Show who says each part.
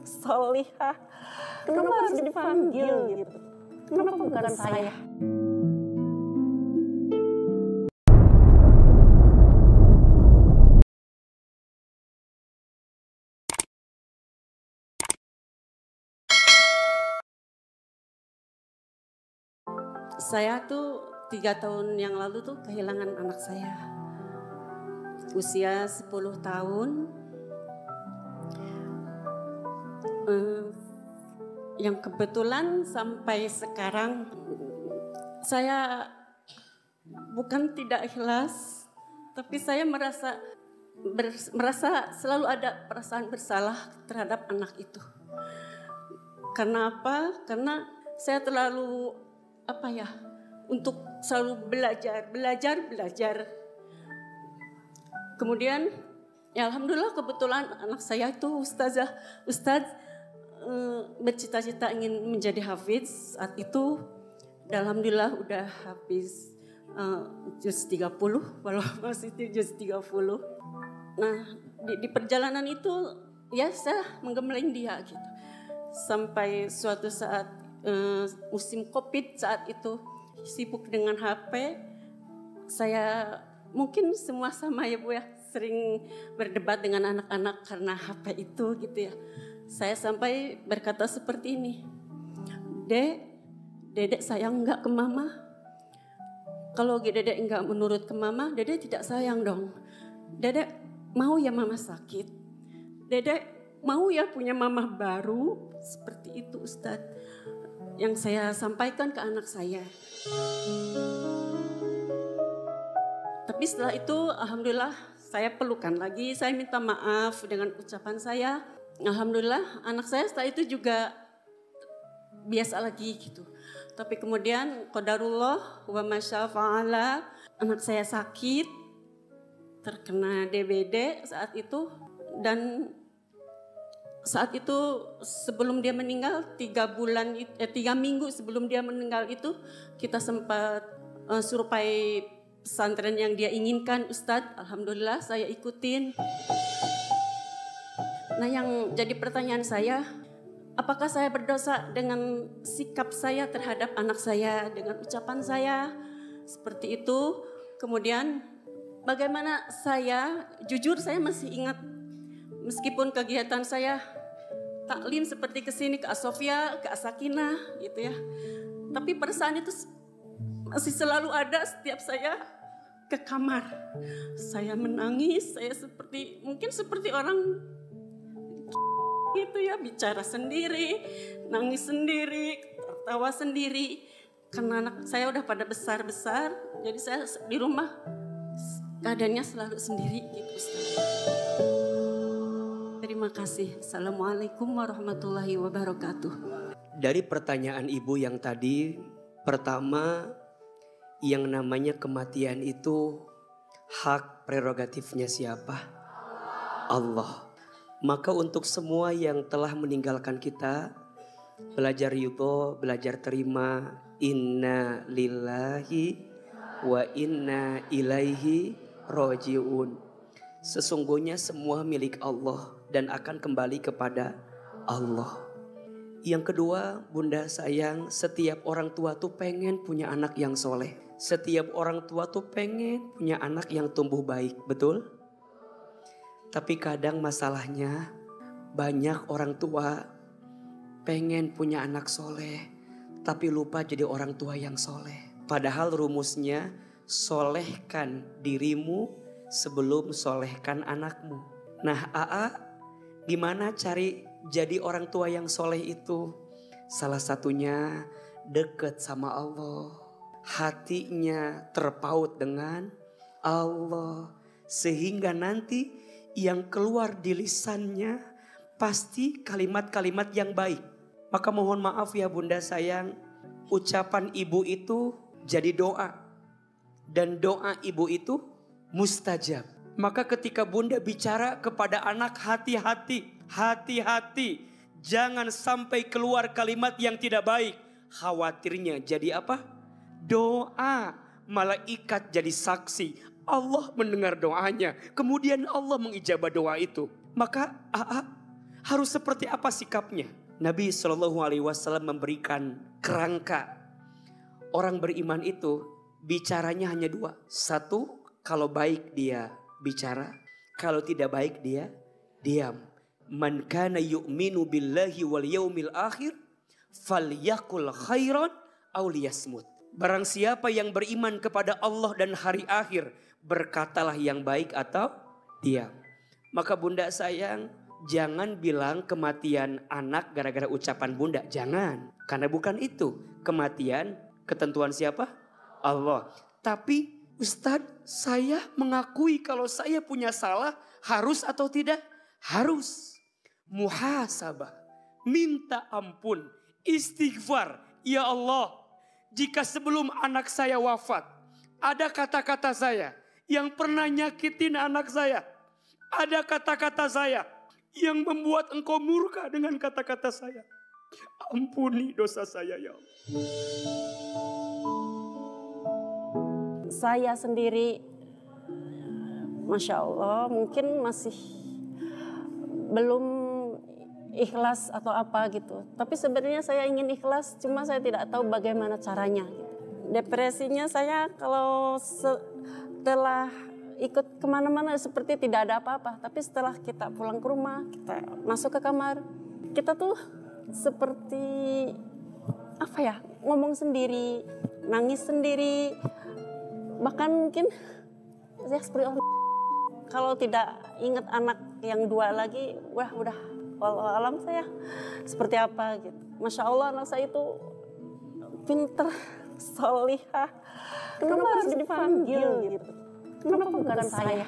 Speaker 1: Solihah. Kenapa harus dipanggil gitu? Kenapa bukan saya? Saya tuh 3 tahun yang lalu tuh kehilangan anak saya. Usia 10 tahun. Yang kebetulan sampai sekarang saya bukan tidak ikhlas, tapi saya merasa selalu ada perasaan bersalah terhadap anak itu. Karena apa? Karena saya terlalu untuk selalu belajar. Kemudian ya alhamdulillah kebetulan anak saya itu Ustaz bercita-cita ingin menjadi hafiz. Saat itu alhamdulillah udah hafiz juz 30 walau masih juz 30. Nah di perjalanan itu ya saya menggembleng dia gitu. Sampai suatu saat musim Covid saat itu sibuk dengan HP. Saya mungkin semua sama ya Bu ya, sering berdebat dengan anak-anak karena HP itu gitu ya. Saya sampai berkata seperti ini, Dedek sayang enggak ke mama? Kalau Dedek enggak menurut ke mama, Dedek tidak sayang dong. Dedek mau ya mama sakit? Dedek mau ya punya mama baru? Seperti itu Ustadz yang saya sampaikan ke anak saya. Tapi setelah itu alhamdulillah saya pelukan lagi, saya minta maaf dengan ucapan saya. Alhamdulillah anak saya setelah itu juga biasa lagi gitu. Tapi kemudian qadarullah wa masya fa'ala, anak saya sakit, terkena DBD saat itu. Dan saat itu sebelum dia meninggal 3 minggu sebelum dia meninggal itu kita sempat surupai pesantren yang dia inginkan Ustadz. Alhamdulillah saya ikutin. Nah yang jadi pertanyaan saya, apakah saya berdosa dengan sikap saya terhadap anak saya, dengan ucapan saya seperti itu? Kemudian bagaimana saya, jujur saya masih ingat meskipun kegiatan saya taklim seperti ke sini, ke Asofia, ke Asakina gitu ya. Tapi perasaan itu masih selalu ada setiap saya ke kamar. Saya menangis, saya mungkin seperti orang gitu ya, bicara sendiri, nangis sendiri, tertawa sendiri. Karena anak saya udah pada besar-besar, jadi saya di rumah keadaannya selalu sendiri gitu Ustaz. Terima kasih. Assalamualaikum warahmatullahi wabarakatuh.
Speaker 2: Dari pertanyaan Ibu yang tadi, pertama yang namanya kematian itu hak prerogatifnya siapa? Allah. Maka untuk semua yang telah meninggalkan kita, belajar ridho, belajar terima, inna lillahi wa inna ilaihi roji'un. Sesungguhnya semua milik Allah dan akan kembali kepada Allah. Yang kedua, Bunda sayang, setiap orang tua tuh pengen punya anak yang soleh. Setiap orang tua tuh pengen punya anak yang tumbuh baik, betul? Tapi kadang masalahnya banyak orang tua pengen punya anak soleh, tapi lupa jadi orang tua yang soleh. Padahal rumusnya solehkan dirimu sebelum solehkan anakmu. Nah gimana cari jadi orang tua yang soleh itu? Salah satunya dekat sama Allah. Hatinya terpaut dengan Allah. Sehingga nanti yang keluar di lisannya pasti kalimat-kalimat yang baik. Maka mohon maaf ya Bunda sayang, ucapan ibu itu jadi doa. Dan doa ibu itu mustajab. Maka ketika Bunda bicara kepada anak, hati-hati. Jangan sampai keluar kalimat yang tidak baik. Khawatirnya jadi apa? Doa. Malaikat jadi saksi. Allah mendengar doanya. Kemudian Allah mengijabah doa itu. Maka harus seperti apa sikapnya? Nabi SAW memberikan kerangka. Orang beriman itu bicaranya hanya dua. Satu, kalau baik dia bicara. Kalau tidak baik dia diam. Man kana yu'minu billahi wal yaumil akhir falyakul khairan aw liyasmut. Barang siapa yang beriman kepada Allah dan hari akhir, berkatalah yang baik atau diam. Maka bunda sayang, jangan bilang kematian anak gara-gara ucapan bunda. Jangan. Karena bukan itu. Kematian ketentuan siapa? Allah. Tapi Ustadz, saya mengakui kalau saya punya salah, harus atau tidak? Harus. Muhasabah. Minta ampun. Istighfar. Ya Allah, jika sebelum anak saya wafat, ada kata-kata saya yang pernah nyakitin anak saya. Ada kata-kata saya yang membuat engkau murka dengan kata-kata saya. Ampuni dosa saya ya Allah.
Speaker 1: Saya sendiri, Masya Allah, mungkin masih belum ikhlas atau apa gitu. Tapi sebenarnya saya ingin ikhlas, cuma saya tidak tahu bagaimana caranya. Gitu. Depresinya saya kalau setelah ikut kemana-mana seperti tidak ada apa-apa. Tapi setelah kita pulang ke rumah, kita masuk ke kamar, kita tuh seperti apa ya, ngomong sendiri, nangis sendiri. Bahkan mungkin saya seperti orang kalau tidak ingat anak yang dua lagi, wah udah walau alam saya seperti apa gitu. Masya Allah anak saya itu pinter, solihah. Kenapa harus dipanggil gitu? Kenapa bukan saya?